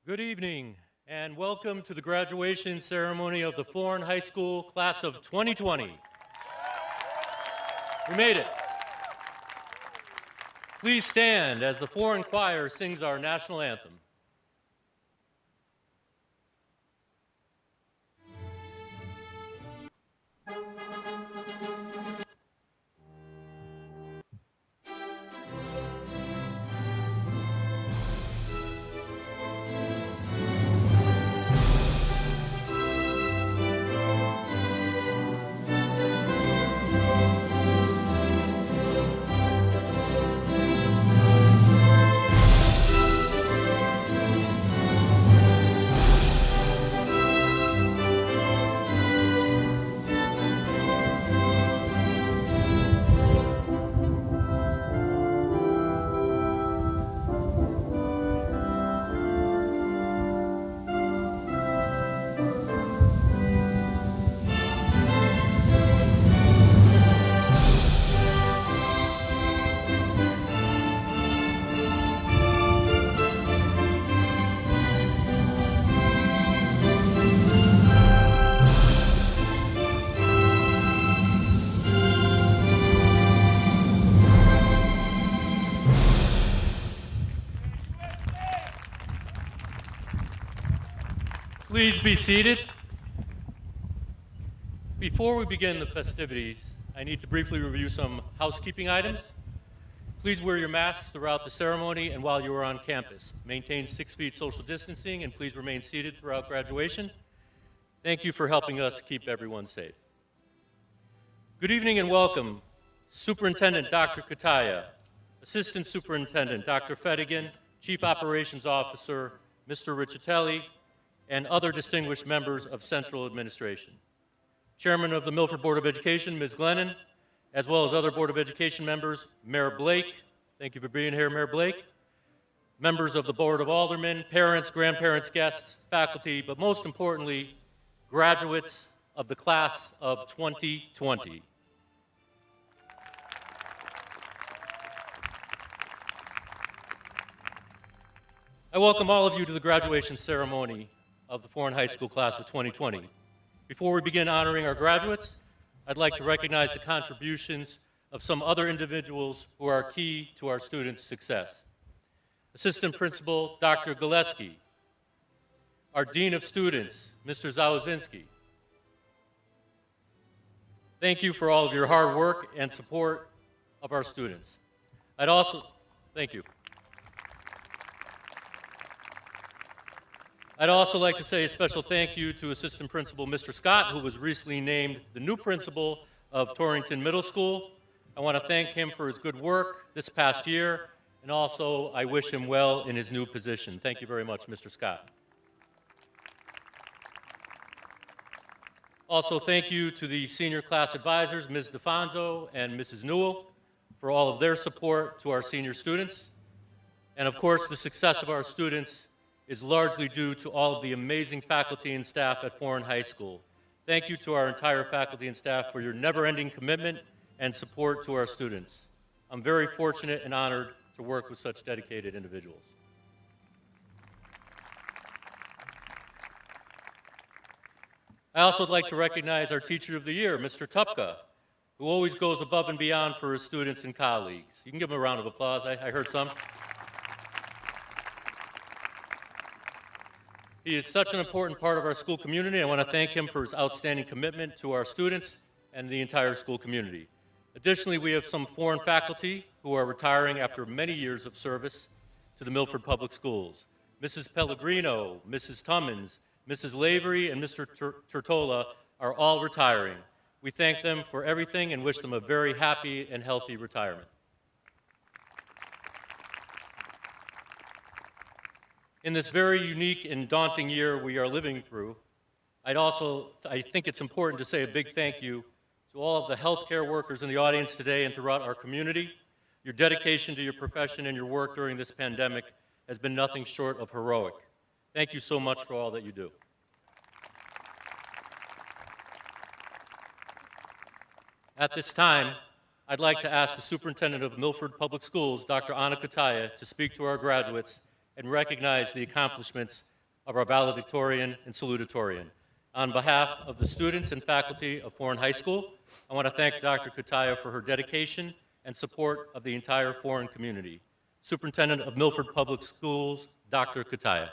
Good evening, and welcome to the graduation ceremony of the Foran High School class of 2020. We made it. Please stand as the Foran Choir sings our national anthem. Please be seated. Before we begin the festivities, I need to briefly review some housekeeping items. Please wear your masks throughout the ceremony and while you are on campus. Maintain 6 feet social distancing and please remain seated throughout graduation. Thank you for helping us keep everyone safe. Good evening and welcome, Superintendent Dr. Kataya, Assistant Superintendent Dr. Fedigan, Chief Operations Officer Mr. Riccitelli, and other distinguished members of Central Administration. Chairman of the Milford Board of Education, Ms. Glennon, as well as other Board of Education members, Mayor Blake, thank you for being here, Mayor Blake, members of the Board of Aldermen, parents, grandparents, guests, faculty, but most importantly, graduates of the class of 2020. I welcome all of you to the graduation ceremony of the Foran High School class of 2020. Before we begin honoring our graduates, I'd like to recognize the contributions of some other individuals who are key to our students' success. Assistant Principal Dr. Gillespie, our Dean of Students, Mr. Zawazinski. Thank you for all of your hard work and support of our students. Thank you. I'd also like to say a special thank you to Assistant Principal Mr. Scott, who was recently named the new principal of Torrington Middle School. I want to thank him for his good work this past year, and also I wish him well in his new position. Thank you very much, Mr. Scott. Also, thank you to the senior class advisors, Ms. DeFonso and Mrs. Newell, for all of their support to our senior students. And of course, the success of our students is largely due to all of the amazing faculty and staff at Foran High School. Thank you to our entire faculty and staff for your never-ending commitment and support to our students. I'm very fortunate and honored to work with such dedicated individuals. I also would like to recognize our Teacher of the Year, Mr. Tupka, who always goes above and beyond for his students and colleagues. You can give him a round of applause. I heard some. He is such an important part of our school community. I want to thank him for his outstanding commitment to our students and the entire school community. Additionally, we have some Foran faculty who are retiring after many years of service to the Milford Public Schools. Mrs. Pellegrino, Mrs. Tummins, Mrs. Lavery, and Mr. Tortola are all retiring. We thank them for everything and wish them a very happy and healthy retirement. In this very unique and daunting year we are living through, I think it's important to say a big thank you to all of the healthcare workers in the audience today and throughout our community. Your dedication to your profession and your work during this pandemic has been nothing short of heroic. Thank you so much for all that you do. At this time, I'd like to ask the Superintendent of Milford Public Schools, Dr. Anna Kataya, to speak to our graduates and recognize the accomplishments of our Salutatorian and Salutatorian. On behalf of the students and faculty of Foran High School, I want to thank Dr. Kutaya for her dedication and support of the entire Foran community. Superintendent of Milford Public Schools, Dr. Kutaya.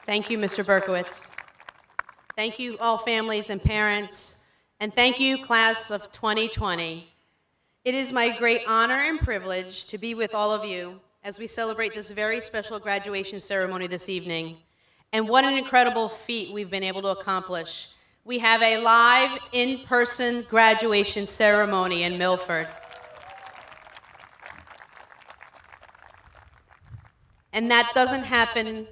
Thank you, Mr. Berkowitz. Thank you, all families and parents, and thank you, class of 2020. It is my great honor and privilege to be with all of you as we celebrate this very special graduation ceremony this evening. And what an incredible feat we've been able to accomplish. We have a live, in-person graduation ceremony in Milford. And that doesn't happen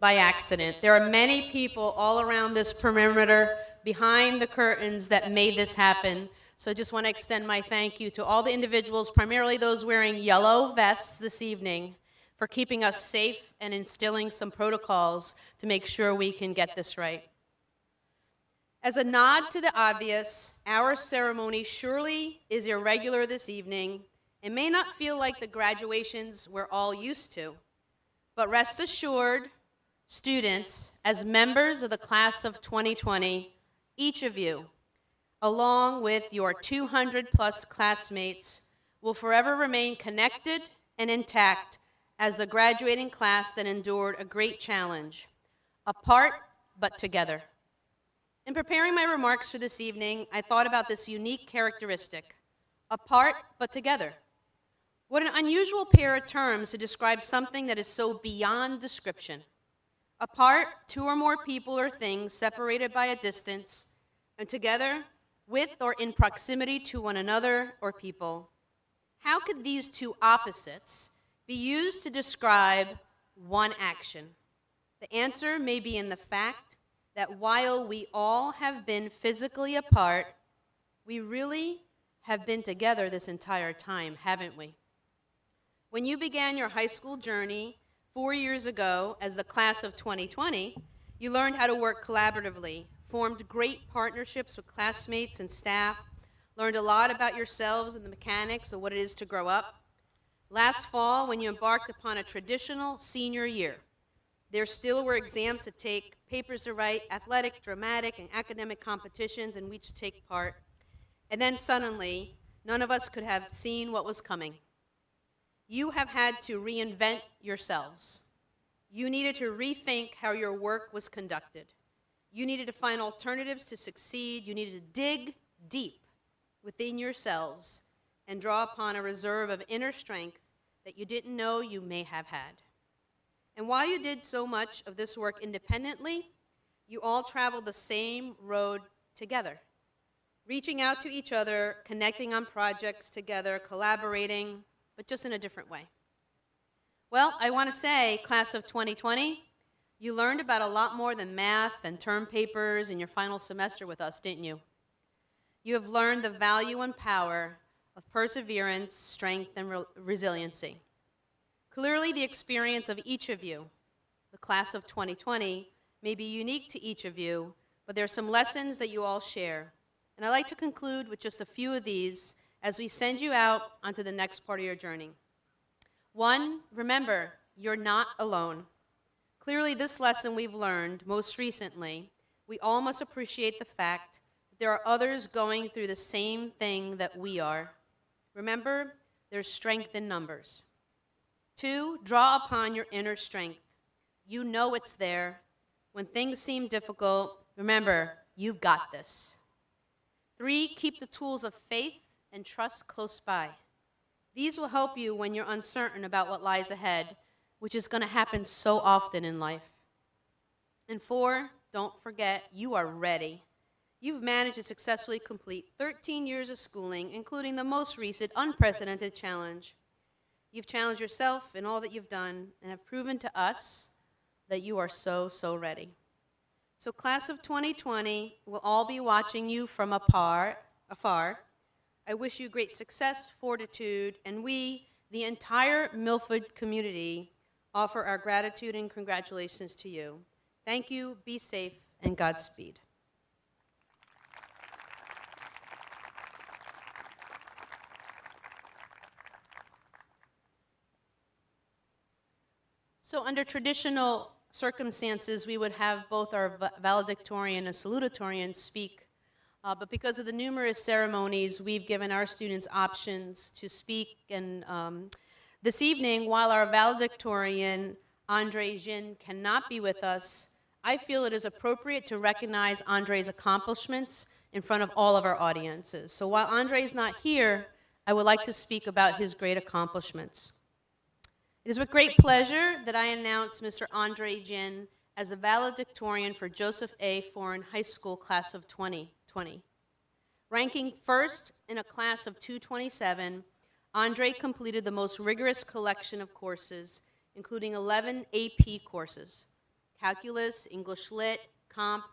by accident. There are many people all around this perimeter, behind the curtains, that made this happen. So I just want to extend my thank you to all the individuals, primarily those wearing yellow vests this evening, for keeping us safe and instilling some protocols to make sure we can get this right. As a nod to the obvious, our ceremony surely is irregular this evening and may not feel like the graduations we're all used to. But rest assured, students, as members of the class of 2020, each of you, along with your 200-plus classmates, will forever remain connected and intact as the graduating class that endured a great challenge, apart but together. In preparing my remarks for this evening, I thought about this unique characteristic, apart but together. What an unusual pair of terms to describe something that is so beyond description. Apart, two or more people or things separated by a distance, and together, with or in proximity to one another or people. How could these two opposites be used to describe one action? The answer may be in the fact that while we all have been physically apart, we really have been together this entire time, haven't we? When you began your high school journey 4 years ago as the class of 2020, you learned how to work collaboratively, formed great partnerships with classmates and staff, learned a lot about yourselves and the mechanics of what it is to grow up. Last fall, when you embarked upon a traditional senior year, there still were exams to take, papers to write, athletic, dramatic, and academic competitions in which to take part. And then suddenly, none of us could have seen what was coming. You have had to reinvent yourselves. You needed to rethink how your work was conducted. You needed to find alternatives to succeed. You needed to dig deep within yourselves and draw upon a reserve of inner strength that you didn't know you may have had. And while you did so much of this work independently, you all traveled the same road together, reaching out to each other, connecting on projects together, collaborating, but just in a different way. Well, I want to say, class of 2020, you learned about a lot more than math and term papers in your final semester with us, didn't you? You have learned the value and power of perseverance, strength, and resiliency. Clearly, the experience of each of you, the class of 2020, may be unique to each of you, but there are some lessons that you all share. And I'd like to conclude with just a few of these as we send you out onto the next part of your journey. One, remember, you're not alone. Clearly, this lesson we've learned most recently, we all must appreciate the fact that there are others going through the same thing that we are. Remember, there's strength in numbers. Two, draw upon your inner strength. You know it's there. When things seem difficult, remember, you've got this. Three, keep the tools of faith and trust close by. These will help you when you're uncertain about what lies ahead, which is going to happen so often in life. And four, don't forget, you are ready. You've managed to successfully complete 13 years of schooling, including the most recent unprecedented challenge. You've challenged yourself in all that you've done and have proven to us that you are so ready. So class of 2020, we'll all be watching you from afar. I wish you great success, fortitude, and we, the entire Milford community, offer our gratitude and congratulations to you. Thank you, be safe, and Godspeed. So under traditional circumstances, we would have both our valedictorian and salutatorian speak. But because of the numerous ceremonies, we've given our students options to speak. And this evening, while our valedictorian, Andre Jin, cannot be with us, I feel it is appropriate to recognize Andre's accomplishments in front of all of our audiences. So while Andre is not here, I would like to speak about his great accomplishments. It is with great pleasure that I announce Mr. Andre Jin as the valedictorian for Joseph A. Foran High School Class of 2020. Ranking first in a class of 227, Andre completed the most rigorous collection of courses, including 11 AP courses: calculus, English lit, comp,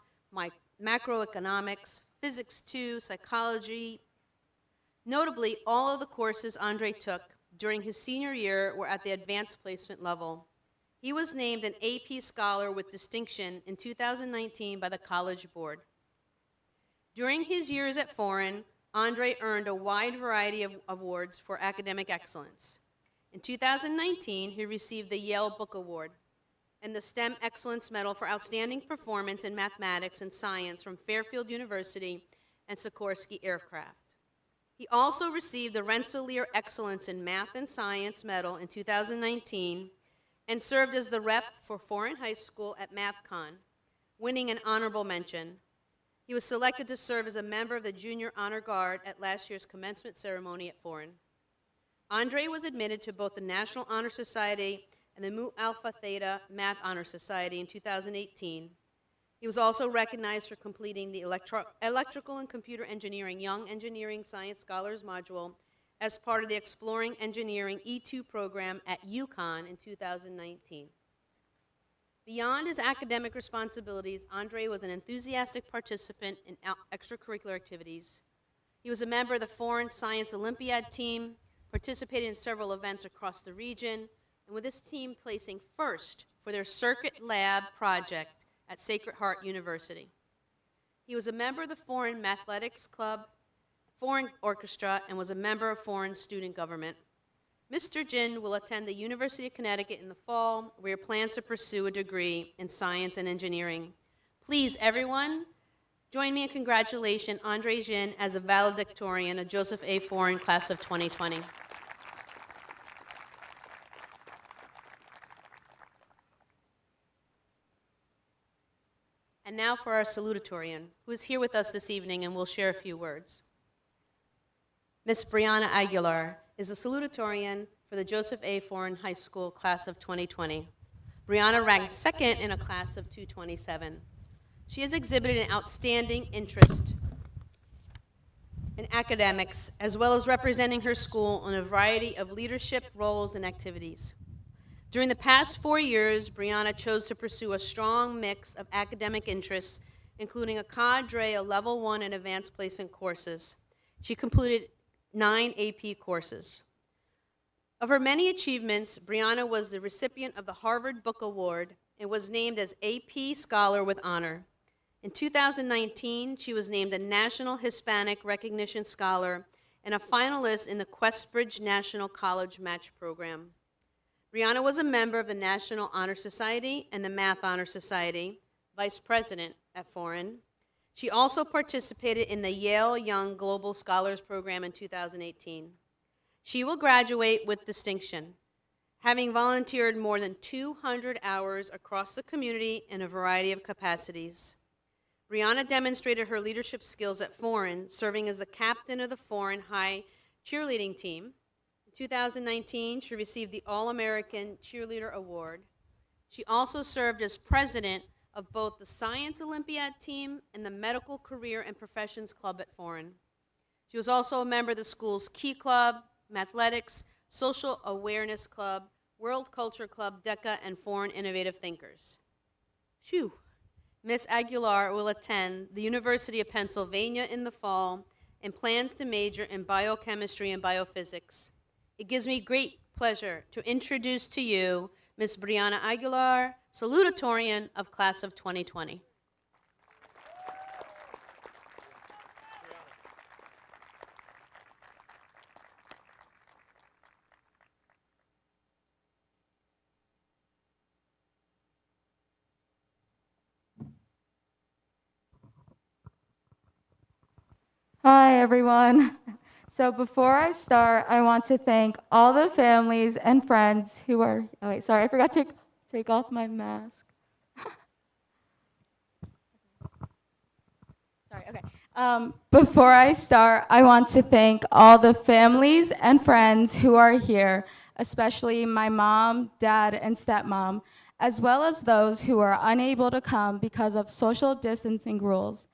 macroeconomics, physics 2, psychology. Notably, all of the courses Andre took during his senior year were at the advanced placement level. He was named an AP Scholar with distinction in 2019 by the College Board. During his years at Foran, Andre earned a wide variety of awards for academic excellence. In 2019, he received the Yale Book Award and the STEM Excellence Medal for Outstanding Performance in Mathematics and Science from Fairfield University and Sikorsky Aircraft. He also received the Rensselaer Excellence in Math and Science Medal in 2019 and served as the rep for Foran High School at MathCon, winning an honorable mention. He was selected to serve as a member of the Junior Honor Guard at last year's commencement ceremony at Foran. Andre was admitted to both the National Honor Society and the Mu Alpha Theta Math Honor Society in 2018. He was also recognized for completing the Electrical and Computer Engineering Young Engineering Science Scholars module as part of the Exploring Engineering E2 program at UConn in 2019. Beyond his academic responsibilities, Andre was an enthusiastic participant in extracurricular activities. He was a member of the Foreign Science Olympiad team, participated in several events across the region, and with this team placing first for their Circuit Lab project at Sacred Heart University. He was a member of the Foreign Mathletics Club, Foreign Orchestra, and was a member of Foreign Student Government. Mr. Jin will attend the University of Connecticut in the fall, where he plans to pursue a degree in science and engineering. Please, everyone, join me in congratulating Andre Jin as a valedictorian of Joseph A. Foran Class of 2020. And now for our salutatorian, who is here with us this evening and will share a few words. Ms. Brianna Aguilar is the salutatorian for the Joseph A. Foran High School Class of 2020. Brianna ranked second in a class of 227. She has exhibited an outstanding interest in academics, as well as representing her school in a variety of leadership roles and activities. During the past 4 years, Brianna chose to pursue a strong mix of academic interests, including a cadre of Level 1 and Advanced Placement courses. She completed 9 AP courses. Of her many achievements, Brianna was the recipient of the Harvard Book Award and was named as AP Scholar with Honor. In 2019, she was named a National Hispanic Recognition Scholar and a finalist in the Questbridge National College Match Program. Brianna was a member of the National Honor Society and the Math Honor Society, vice president at Foran. She also participated in the Yale Young Global Scholars Program in 2018. She will graduate with distinction, having volunteered more than 200 hours across the community in a variety of capacities. Brianna demonstrated her leadership skills at Foran, serving as the captain of the Foran High cheerleading team. In 2019, she received the All-American Cheerleader Award. She also served as president of both the Science Olympiad team and the Medical Career and Professions Club at Foran. She was also a member of the school's Key Club, Mathletics, Social Awareness Club, World Culture Club, DECA, and Foreign Innovative Thinkers. Phew. Ms. Aguilar will attend the University of Pennsylvania in the fall and plans to major in biochemistry and biophysics. It gives me great pleasure to introduce to you Ms. Brianna Aguilar, salutatorian of Class of 2020. Hi, everyone. So before I start, I want to thank all the families and friends who are, oh wait, sorry, I forgot to take off my mask. Sorry, okay. Before I start, I want to thank all the families and friends who are here, especially my mom, dad, and stepmom, as well as those who are unable to come because of social distancing rules.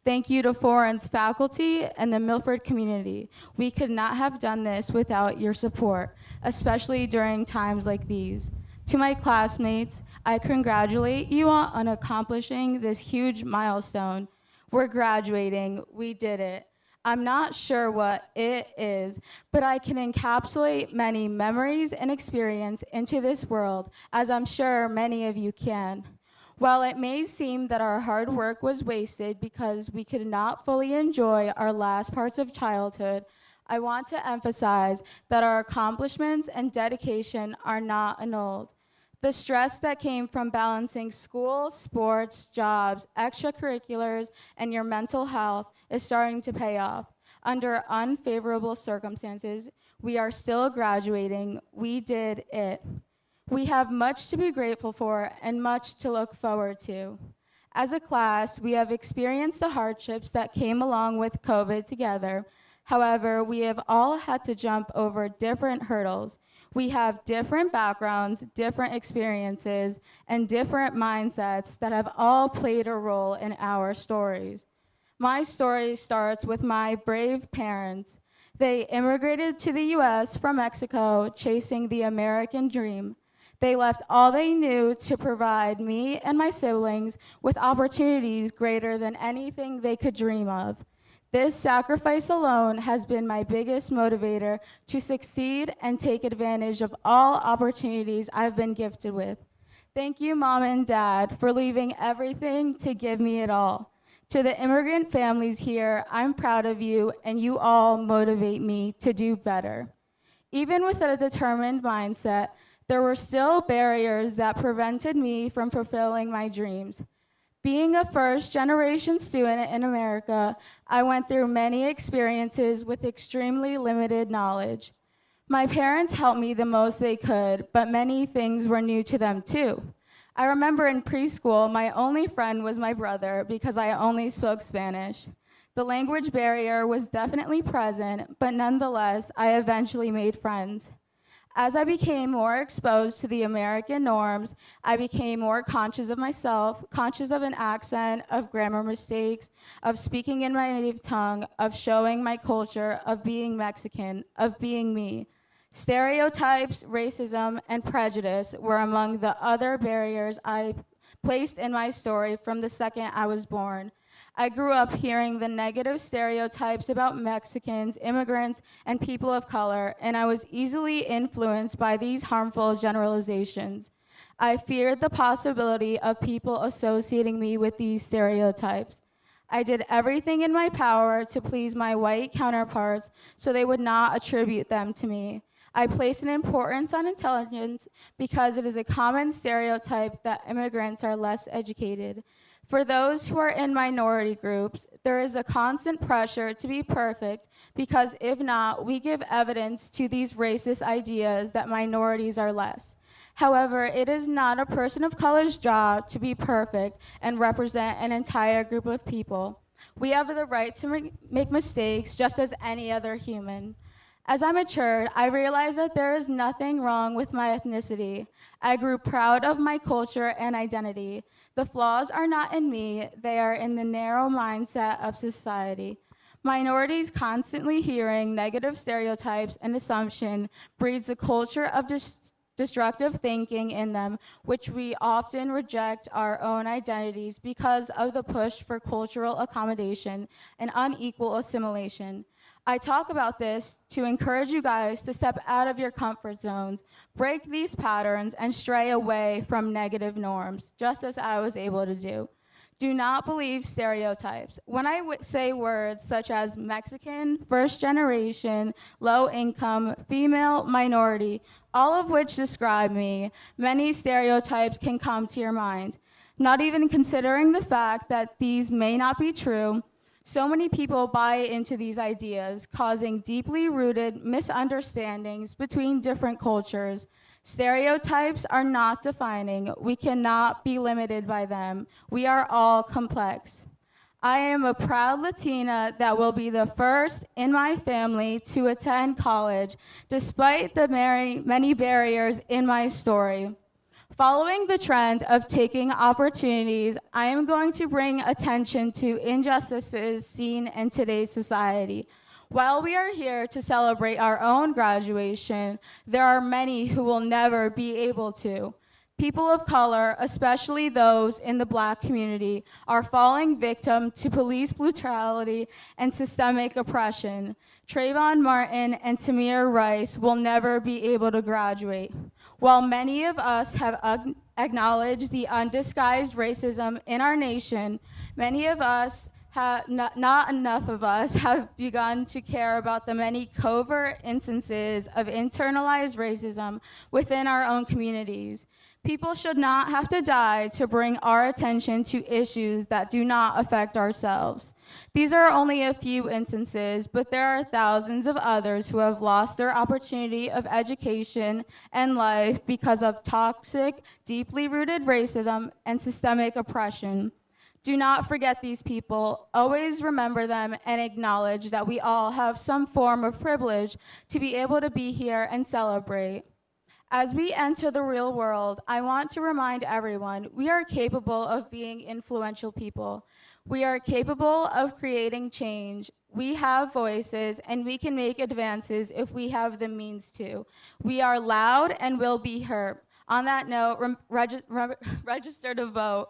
Thank you to Foran's faculty and the Milford community. We could not have done this without your support, especially during times like these. To my classmates, I congratulate you on accomplishing this huge milestone. We're graduating, we did it. I'm not sure what it is, but I can encapsulate many memories and experience into this world, as I'm sure many of you can. While it may seem that our hard work was wasted because we could not fully enjoy our last parts of childhood, I want to emphasize that our accomplishments and dedication are not annulled. The stress that came from balancing school, sports, jobs, extracurriculars, and your mental health is starting to pay off. Under unfavorable circumstances, we are still graduating. We did it. We have much to be grateful for and much to look forward to. As a class, we have experienced the hardships that came along with COVID together. However, we have all had to jump over different hurdles. We have different backgrounds, different experiences, and different mindsets that have all played a role in our stories. My story starts with my brave parents. They immigrated to the US from Mexico, chasing the American dream. They left all they knew to provide me and my siblings with opportunities greater than anything they could dream of. This sacrifice alone has been my biggest motivator to succeed and take advantage of all opportunities I've been gifted with. Thank you, Mom and Dad, for leaving everything to give me it all. To the immigrant families here, I'm proud of you, and you all motivate me to do better. Even with a determined mindset, there were still barriers that prevented me from fulfilling my dreams. Being a first-generation student in America, I went through many experiences with extremely limited knowledge. My parents helped me the most they could, but many things were new to them too. I remember in preschool, my only friend was my brother because I only spoke Spanish. The language barrier was definitely present, but nonetheless, I eventually made friends. As I became more exposed to the American norms, I became more conscious of myself, conscious of an accent, of grammar mistakes, of speaking in my native tongue, of showing my culture, of being Mexican, of being me. Stereotypes, racism, and prejudice were among the other barriers I placed in my story from the second I was born. I grew up hearing the negative stereotypes about Mexicans, immigrants, and people of color, and I was easily influenced by these harmful generalizations. I feared the possibility of people associating me with these stereotypes. I did everything in my power to please my white counterparts so they would not attribute them to me. I place an importance on intelligence because it is a common stereotype that immigrants are less educated. For those who are in minority groups, there is a constant pressure to be perfect because if not, we give evidence to these racist ideas that minorities are less. However, it is not a person of color's job to be perfect and represent an entire group of people. We have the right to make mistakes just as any other human. As I matured, I realized that there is nothing wrong with my ethnicity. I grew proud of my culture and identity. The flaws are not in me, they are in the narrow mindset of society. Minorities constantly hearing negative stereotypes and assumption breeds a culture of destructive thinking in them, which we often reject our own identities because of the push for cultural accommodation and unequal assimilation. I talk about this to encourage you guys to step out of your comfort zones, break these patterns, and stray away from negative norms, just as I was able to do. Do not believe stereotypes. When I say words such as Mexican, first generation, low income, female, minority, all of which describe me, many stereotypes can come to your mind. Not even considering the fact that these may not be true, So many people buy into these ideas, causing deeply rooted misunderstandings between different cultures. Stereotypes are not defining. We cannot be limited by them. We are all complex. I am a proud Latina that will be the first in my family to attend college, despite the many barriers in my story. Following the trend of taking opportunities, I am going to bring attention to injustices seen in today's society. While we are here to celebrate our own graduation, there are many who will never be able to. People of color, especially those in the Black community, are falling victim to police brutality and systemic oppression. Trayvon Martin and Tamir Rice will never be able to graduate. While many of us have acknowledged the undisguised racism in our nation, many of us not enough of us have begun to care about the many covert instances of internalized racism within our own communities. People should not have to die to bring our attention to issues that do not affect ourselves. These are only a few instances, but there are thousands of others who have lost their opportunity of education and life because of toxic, deeply rooted racism and systemic oppression. Do not forget these people. Always remember them and acknowledge that we all have some form of privilege to be able to be here and celebrate. As we enter the real world, I want to remind everyone we are capable of being influential people. We are capable of creating change. We have voices, and we can make advances if we have the means to. We are loud and will be heard. On that note, register to vote.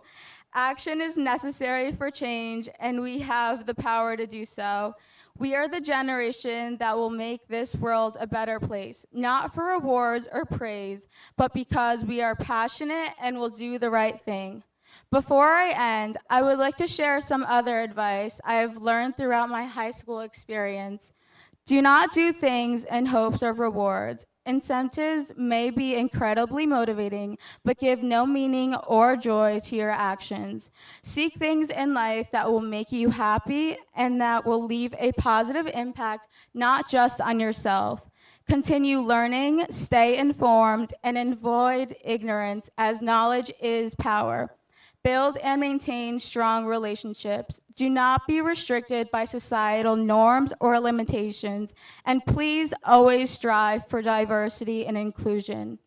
Action is necessary for change, and we have the power to do so. We are the generation that will make this world a better place, not for rewards or praise, but because we are passionate and will do the right thing. Before I end, I would like to share some other advice I have learned throughout my high school experience. Do not do things in hopes of rewards. Incentives may be incredibly motivating, but give no meaning or joy to your actions. Seek things in life that will make you happy and that will leave a positive impact, not just on yourself. Continue learning, stay informed, and avoid ignorance, as knowledge is power. Build and maintain strong relationships. Do not be restricted by societal norms or limitations, and please always strive for diversity and inclusion.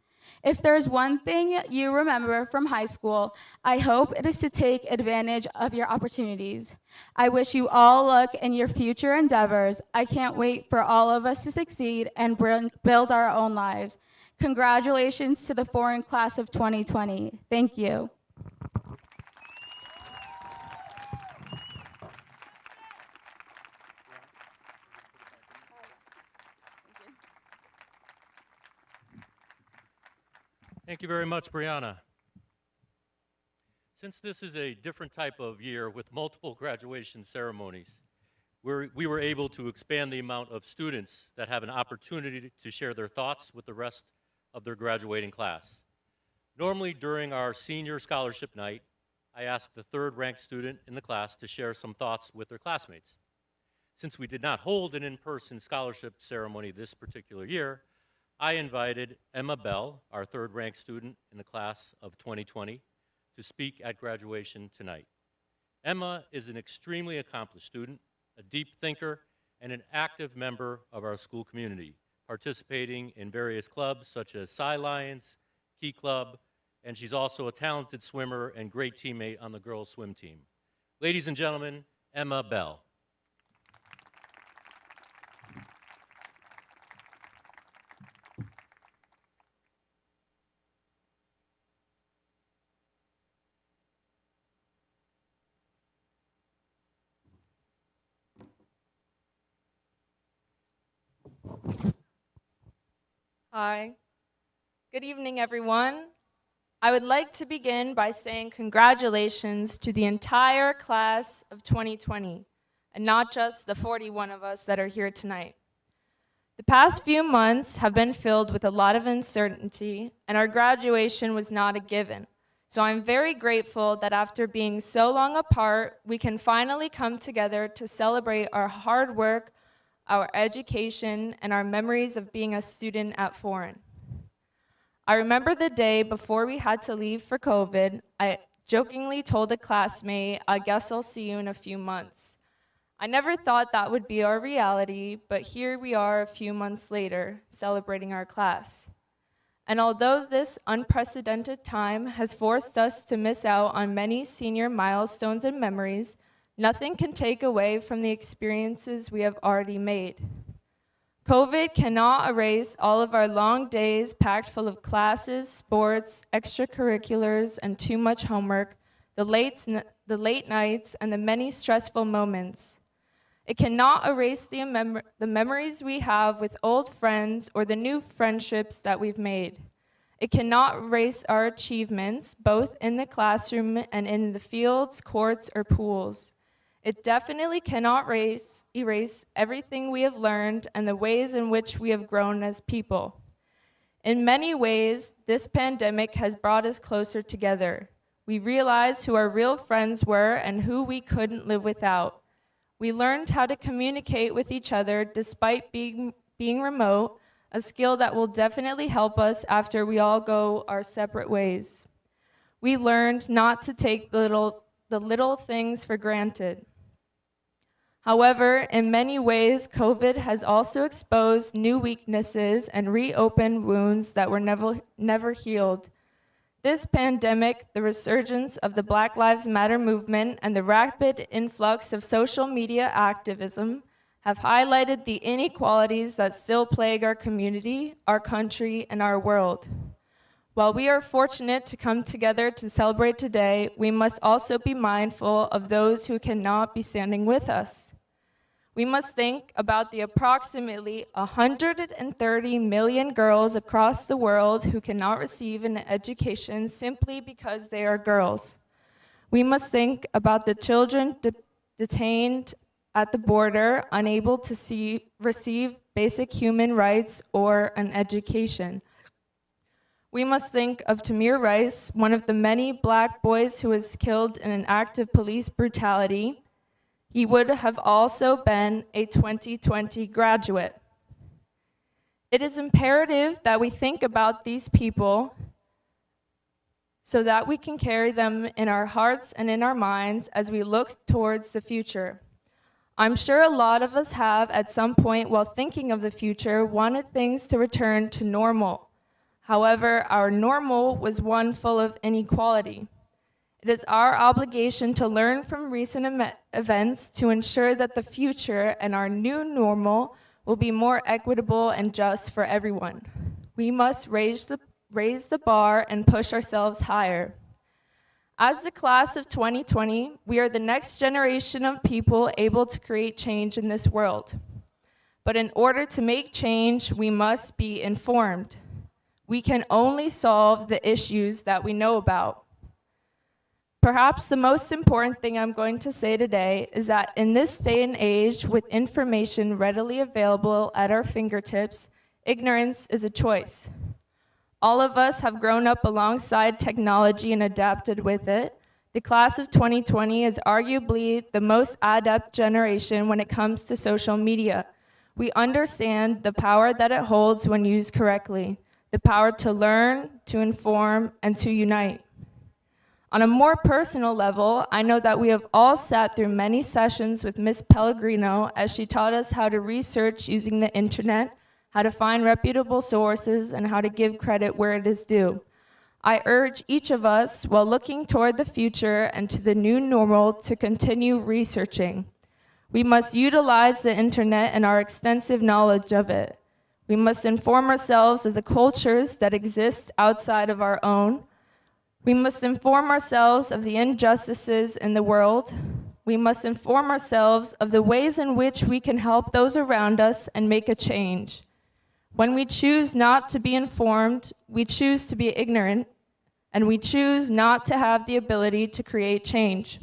If there's one thing you remember from high school, I hope it is to take advantage of your opportunities. I wish you all luck in your future endeavors. I can't wait for all of us to succeed and build our own lives. Congratulations to the Foran class of 2020. Thank you. Thank you very much, Brianna. Since this is a different type of year with multiple graduation ceremonies, we were able to expand the amount of students that have an opportunity to share their thoughts with the rest of their graduating class. Normally, during our senior scholarship night, I asked the third-ranked student in the class to share some thoughts with their classmates. Since we did not hold an in-person scholarship ceremony this particular year, I invited Emma Bell, our third-ranked student in the class of 2020, to speak at graduation tonight. Emma is an extremely accomplished student, a deep thinker, and an active member of our school community, participating in various clubs such as Sci Lions, Key Club, and she's also a talented swimmer and great teammate on the girls' swim team. Ladies and gentlemen, Emma Bell. Hi. Good evening, everyone. I would like to begin by saying congratulations to the entire class of 2020, and not just the 41 of us that are here tonight. The past few months have been filled with a lot of uncertainty, and our graduation was not a given. So I'm very grateful that after being so long apart, we can finally come together to celebrate our hard work, our education, and our memories of being a student at Foran. I remember the day before we had to leave for COVID, I jokingly told a classmate, "I guess I'll see you in a few months." I never thought that would be our reality, but here we are a few months later, celebrating our class. And although this unprecedented time has forced us to miss out on many senior milestones and memories, nothing can take away from the experiences we have already made. COVID cannot erase all of our long days packed full of classes, sports, extracurriculars, and too much homework, the late nights, and the many stressful moments. It cannot erase the memories we have with old friends or the new friendships that we've made. It cannot erase our achievements, both in the classroom and in the fields, courts, or pools. It definitely cannot erase everything we have learned and the ways in which we have grown as people. In many ways, this pandemic has brought us closer together. We realized who our real friends were and who we couldn't live without. We learned how to communicate with each other despite being remote, a skill that will definitely help us after we all go our separate ways. We learned not to take the little things for granted. However, in many ways, COVID has also exposed new weaknesses and reopened wounds that were never healed. This pandemic, the resurgence of the Black Lives Matter movement, and the rapid influx of social media activism have highlighted the inequalities that still plague our community, our country, and our world. While we are fortunate to come together to celebrate today, we must also be mindful of those who cannot be standing with us. We must think about the approximately 130 million girls across the world who cannot receive an education simply because they are girls. We must think about the children detained at the border, unable to receive basic human rights or an education. We must think of Tamir Rice, one of the many Black boys who was killed in an act of police brutality. He would have also been a 2020 graduate. It is imperative that we think about these people so that we can carry them in our hearts and in our minds as we look towards the future. I'm sure a lot of us have, at some point while thinking of the future, wanted things to return to normal. However, our normal was one full of inequality. It is our obligation to learn from recent events to ensure that the future and our new normal will be more equitable and just for everyone. We must raise the bar and push ourselves higher. As the class of 2020, we are the next generation of people able to create change in this world. But in order to make change, we must be informed. We can only solve the issues that we know about. Perhaps the most important thing I'm going to say today is that in this day and age, with information readily available at our fingertips, ignorance is a choice. All of us have grown up alongside technology and adapted with it. The class of 2020 is arguably the most adept generation when it comes to social media. We understand the power that it holds when used correctly, the power to learn, to inform, and to unite. On a more personal level, I know that we have all sat through many sessions with Ms. Pellegrino as she taught us how to research using the internet, how to find reputable sources, and how to give credit where it is due. I urge each of us, while looking toward the future and to the new normal, to continue researching. We must utilize the internet and our extensive knowledge of it. We must inform ourselves of the cultures that exist outside of our own. We must inform ourselves of the injustices in the world. We must inform ourselves of the ways in which we can help those around us and make a change. When we choose not to be informed, we choose to be ignorant, and we choose not to have the ability to create change.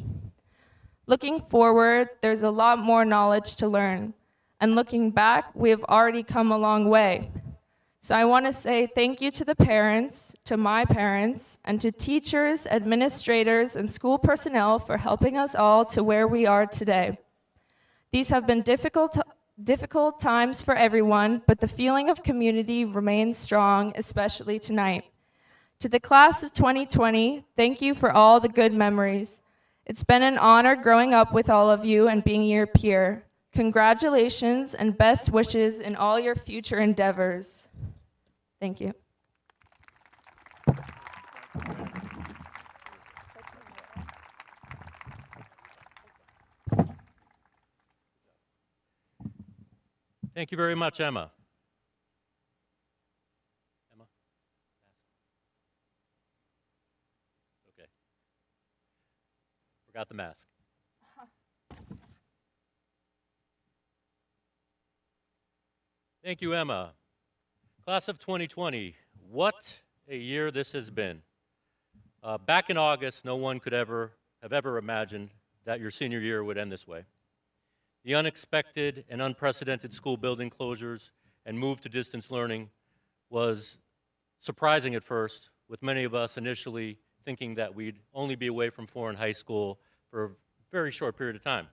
Looking forward, there's a lot more knowledge to learn, and looking back, we have already come a long way. So I want to say thank you to the parents, to my parents, and to teachers, administrators, and school personnel for helping us all to where we are today. These have been difficult times for everyone, but the feeling of community remains strong, especially tonight. To the class of 2020, thank you for all the good memories. It's been an honor growing up with all of you and being your peer. Congratulations and best wishes in all your future endeavors. Thank you. Thank you very much, Emma. Emma? Okay. Forgot the mask. Thank you, Emma. Class of 2020, what a year this has been. Back in August, no one could have ever imagined that your senior year would end this way. The unexpected and unprecedented school building closures and move to distance learning was surprising at first, with many of us initially thinking that we'd only be away from Foran High School for a very short period of time.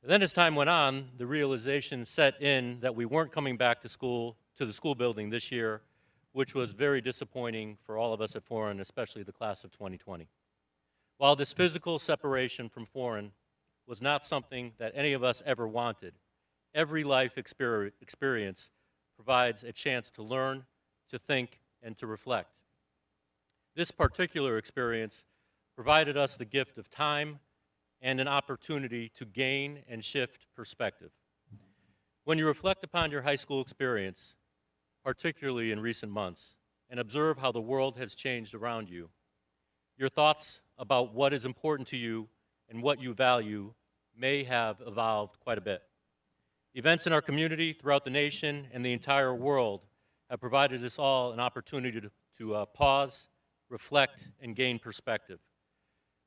And then as time went on, the realization set in that we weren't coming back to the school building this year, which was very disappointing for all of us at Foran, especially the class of 2020. While this physical separation from Foran was not something that any of us ever wanted, every life experience provides a chance to learn, to think, and to reflect. This particular experience provided us the gift of time and an opportunity to gain and shift perspective. When you reflect upon your high school experience, particularly in recent months, and observe how the world has changed around you, your thoughts about what is important to you and what you value may have evolved quite a bit. Events in our community, throughout the nation, and the entire world have provided us all an opportunity to pause, reflect, and gain perspective.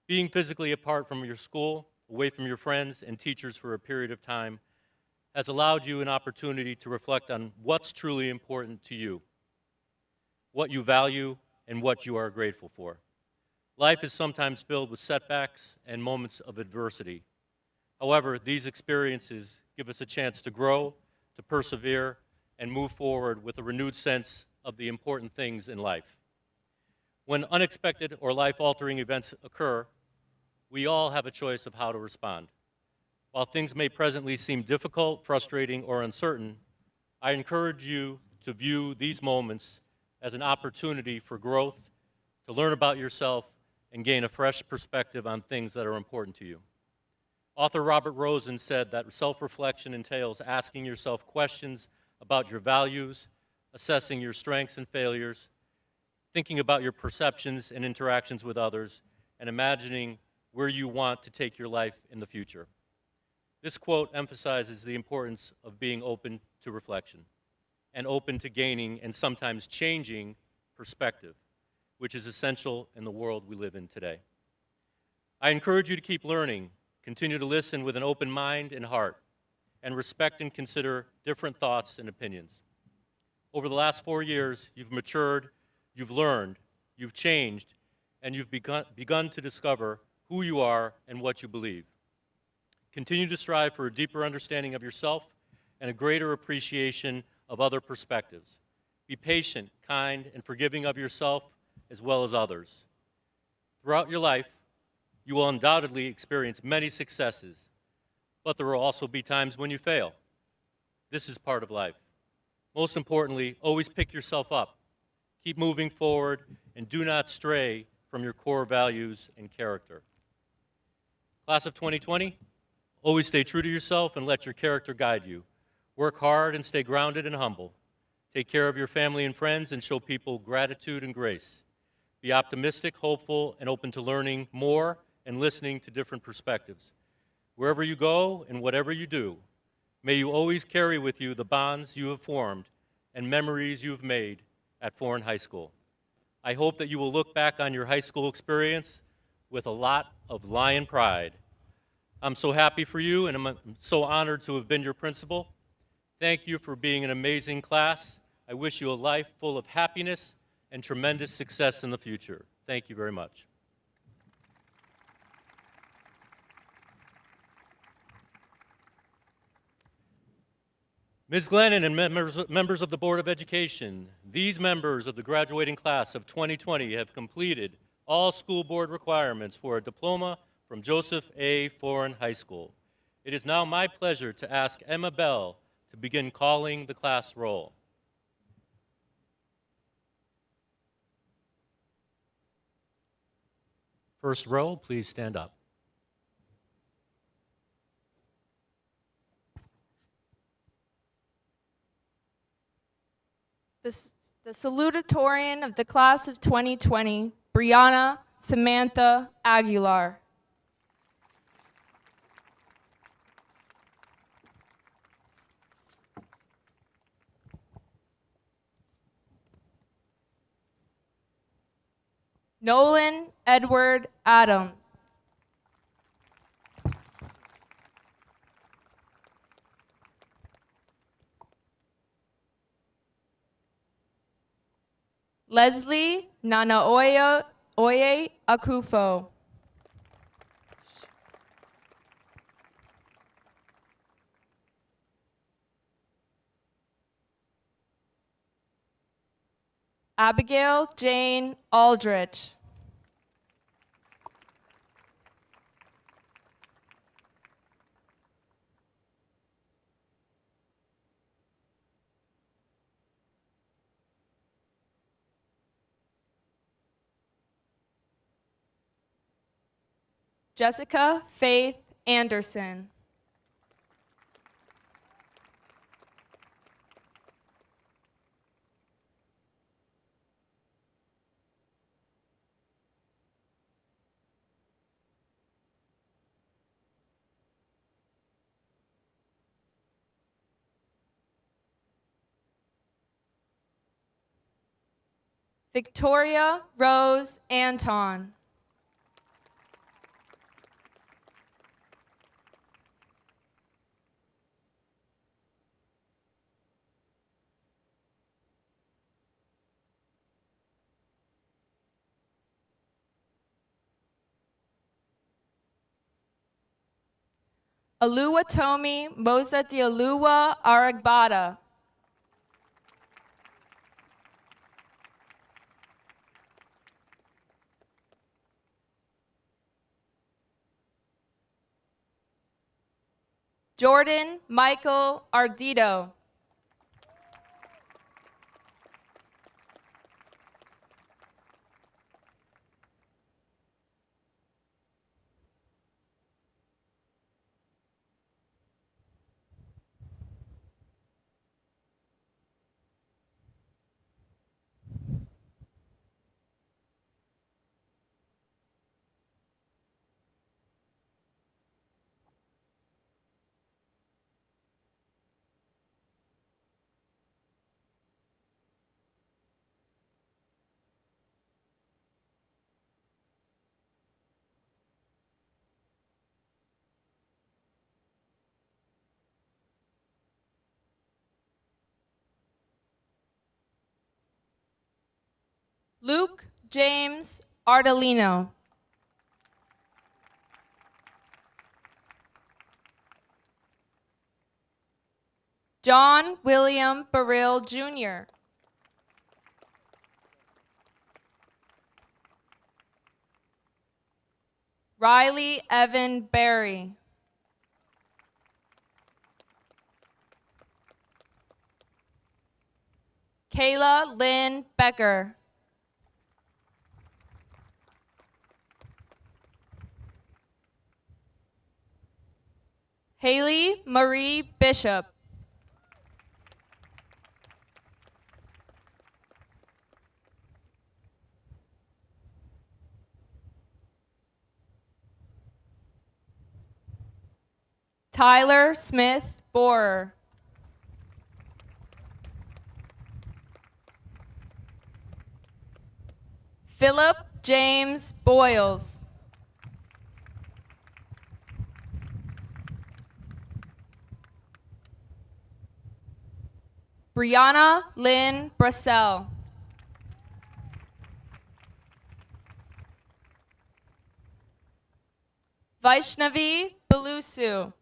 Being physically apart from your school, away from your friends and teachers for a period of time, has allowed you an opportunity to reflect on what's truly important to you, what you value, and what you are grateful for. Life is sometimes filled with setbacks and moments of adversity. However, these experiences give us a chance to grow, to persevere, and move forward with a renewed sense of the important things in life. When unexpected or life-altering events occur, we all have a choice of how to respond. While things may presently seem difficult, frustrating, or uncertain, I encourage you to view these moments as an opportunity for growth, to learn about yourself, and gain a fresh perspective on things that are important to you. Author Robert Rosen said that self-reflection entails asking yourself questions about your values, assessing your strengths and failures, thinking about your perceptions and interactions with others, and imagining where you want to take your life in the future. This quote emphasizes the importance of being open to reflection and open to gaining and sometimes changing perspective, which is essential in the world we live in today. I encourage you to keep learning, continue to listen with an open mind and heart, and respect and consider different thoughts and opinions. Over the last 4 years, you've matured, you've learned, you've changed, and you've begun to discover who you are and what you believe. Continue to strive for a deeper understanding of yourself and a greater appreciation of other perspectives. Be patient, kind, and forgiving of yourself as well as others. Throughout your life, you will undoubtedly experience many successes, but there will also be times when you fail. This is part of life. Most importantly, always pick yourself up. Keep moving forward and do not stray from your core values and character. Class of 2020, always stay true to yourself and let your character guide you. Work hard and stay grounded and humble. Take care of your family and friends and show people gratitude and grace. Be optimistic, hopeful, and open to learning more and listening to different perspectives. Wherever you go and whatever you do, may you always carry with you the bonds you have formed and memories you have made at Foran High School. I hope that you will look back on your high school experience with a lot of lion pride. I'm so happy for you, and I'm so honored to have been your principal. Thank you for being an amazing class. I wish you a life full of happiness and tremendous success in the future. Thank you very much. Ms. Glennon and members of the Board of Education, these members of the graduating class of 2020 have completed all school board requirements for a diploma from Joseph A. Foran High School. It is now my pleasure to ask Emma Bell to begin calling the class roll. First row, please stand up. The salutatorian of the class of 2020, Brianna Samantha Aguilar. Nolan Edward Adams. Leslie Nanaoye Akufo. Abigail Jane Aldrich. Jessica Faith Anderson. Victoria Rose Anton. Oluwatomi Mozadioluwa Aragbada. Jordan Michael Ardito. Luke James Ardolino. John William Burrill Jr. Riley Evan Berry. Kayla Lynn Becker. Haley Marie Bishop. Tyler Smith Borer. Philip James Boyles. Brianna Lynn Brassell. Vaishnavi Balusu.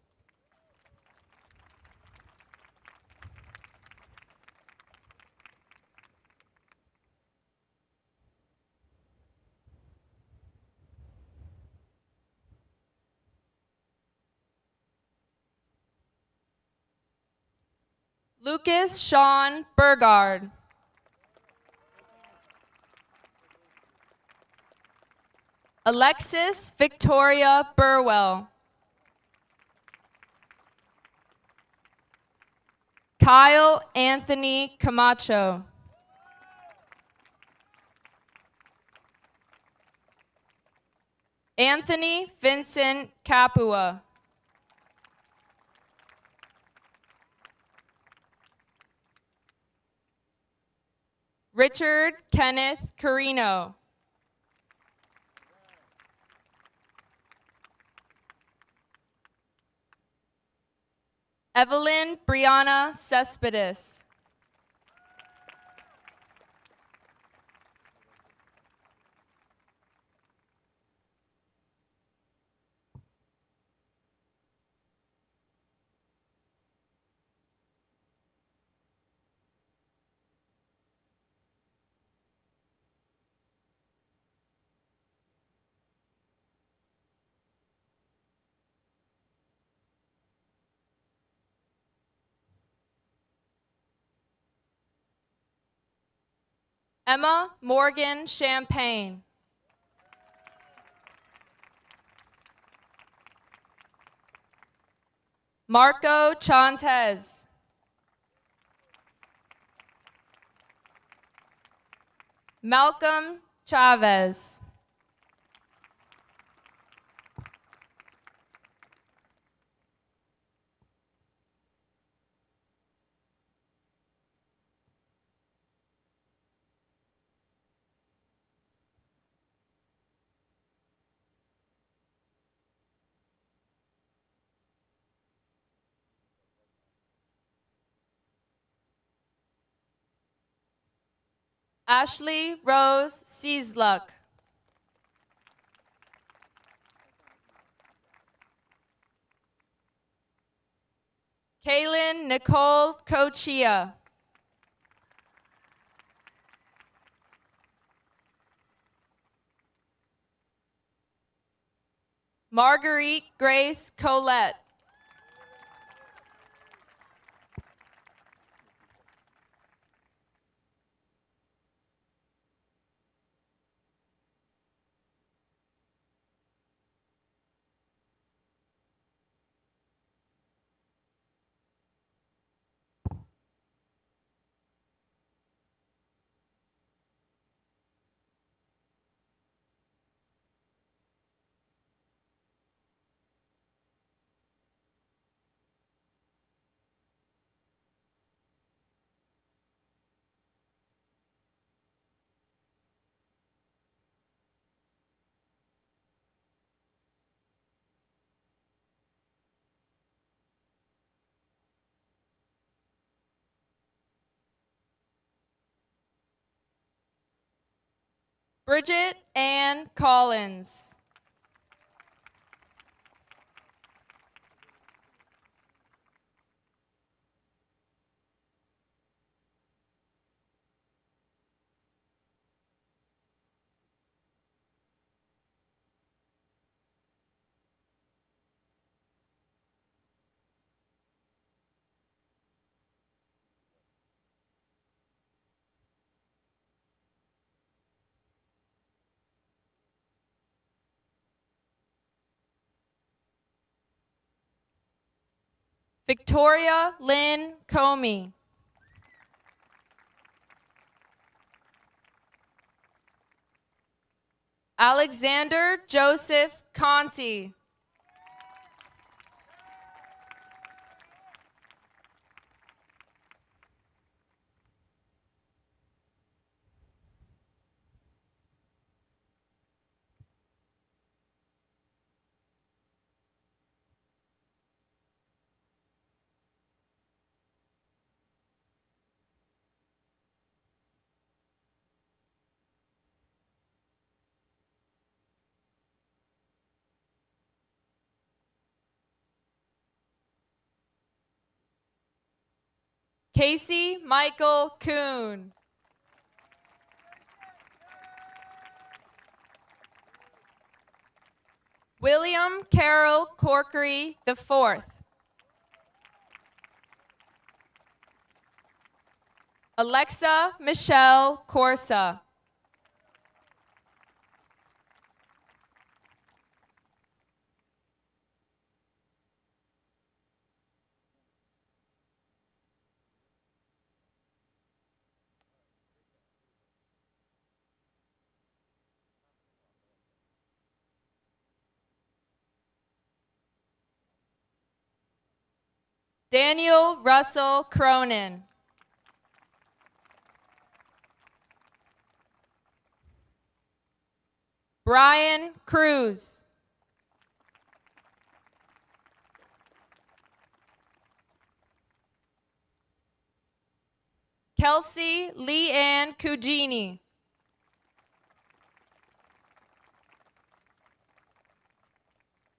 Lucas Sean Burgard. Alexis Victoria Burwell. Kyle Anthony Camacho. Anthony Vincent Capua. Richard Kenneth Carino. Evelyn Brianna Cespedes. Emma Morgan Champagne. Marco Chantes. Malcolm Chavez. Ashley Rose Ciesluk. Kaylin Nicole Cochia. Marguerite Grace Colette. Bridget Ann Collins. Victoria Lynn Comey. Alexander Joseph Conti. Casey Michael Kuhn. William Carroll Corkery IV. Alexa Michelle Corsa. Daniel Russell Cronin. Brian Cruz. Kelsey Leanne Cugini.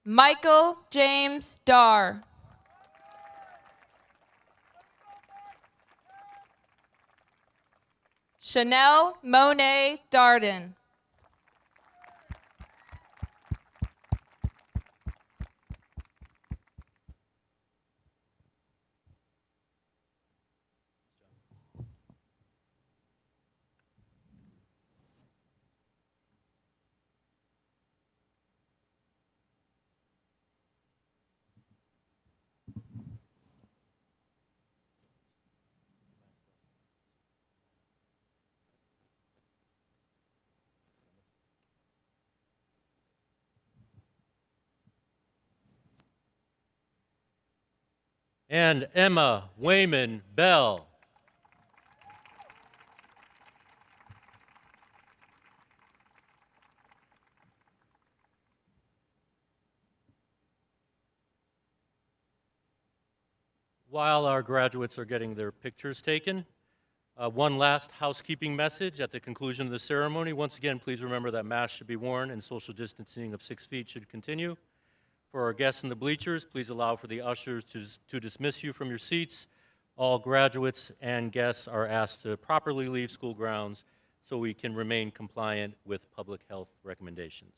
Michael James Darr. Chanel Monet Darden. And Emma Wayman Bell. While our graduates are getting their pictures taken, one last housekeeping message at the conclusion of the ceremony. Once again, please remember that masks should be worn and social distancing of 6 feet should continue. For our guests in the bleachers, please allow for the ushers to dismiss you from your seats. All graduates and guests are asked to properly leave school grounds so we can remain compliant with public health recommendations.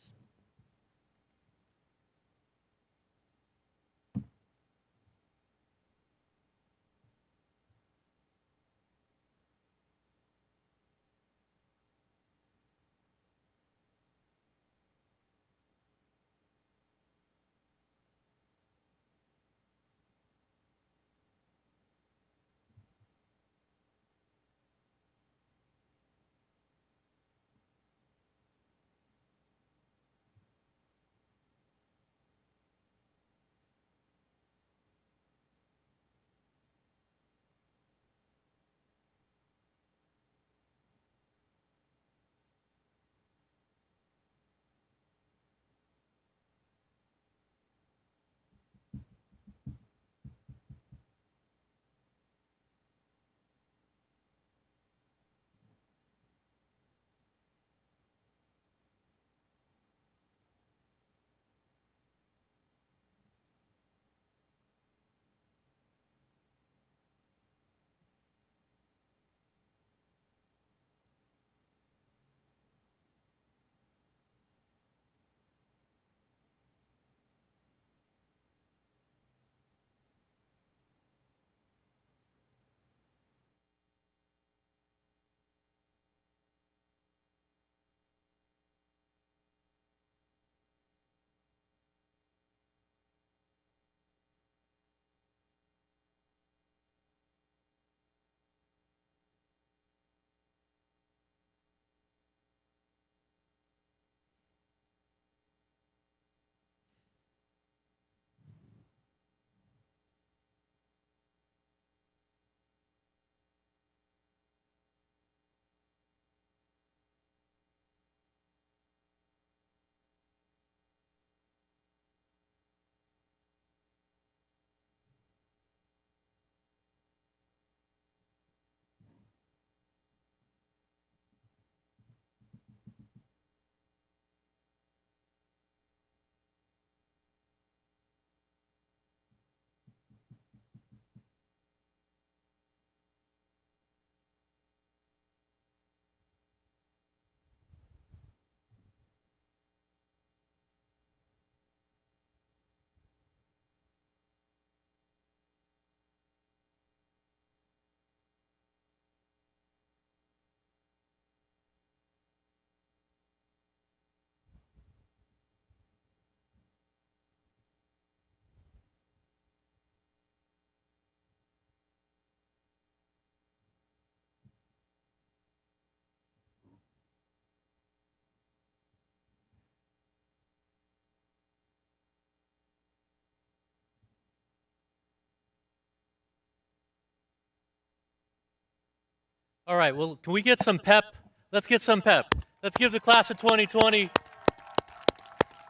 All right, well, can we get some pep? Let's get some pep. Let's give the class of 2020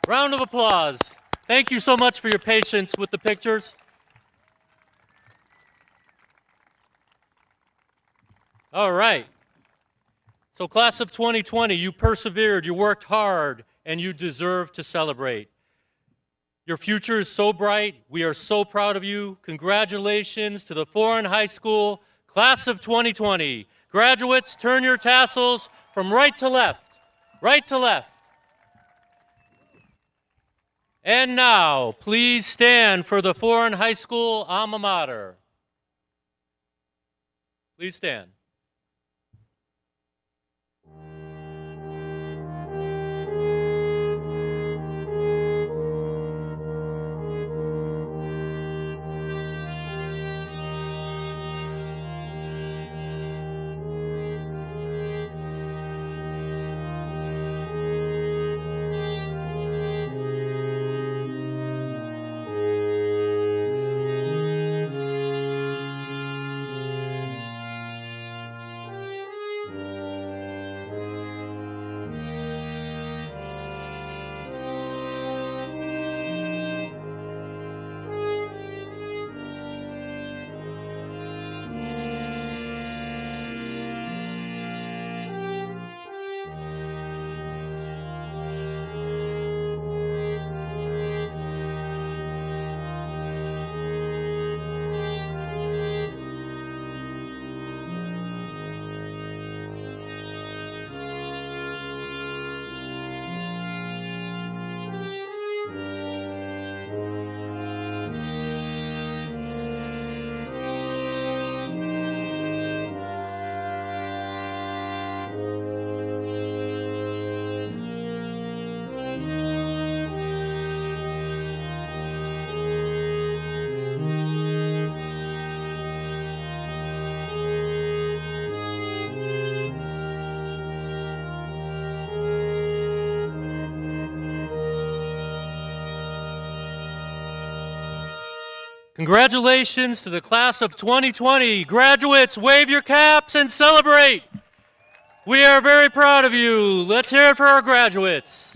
round of applause. Thank you so much for your patience with the pictures. All right. So class of 2020, you persevered, you worked hard, and you deserve to celebrate. Your future is so bright. We are so proud of you. Congratulations to the Foran High School class of 2020. Graduates, turn your tassels from right to left, right to left. And now, please stand for the Foran High School alma mater. Please stand. Congratulations to the class of 2020. Graduates, wave your caps and celebrate. We are very proud of you. Let's hear it for our graduates.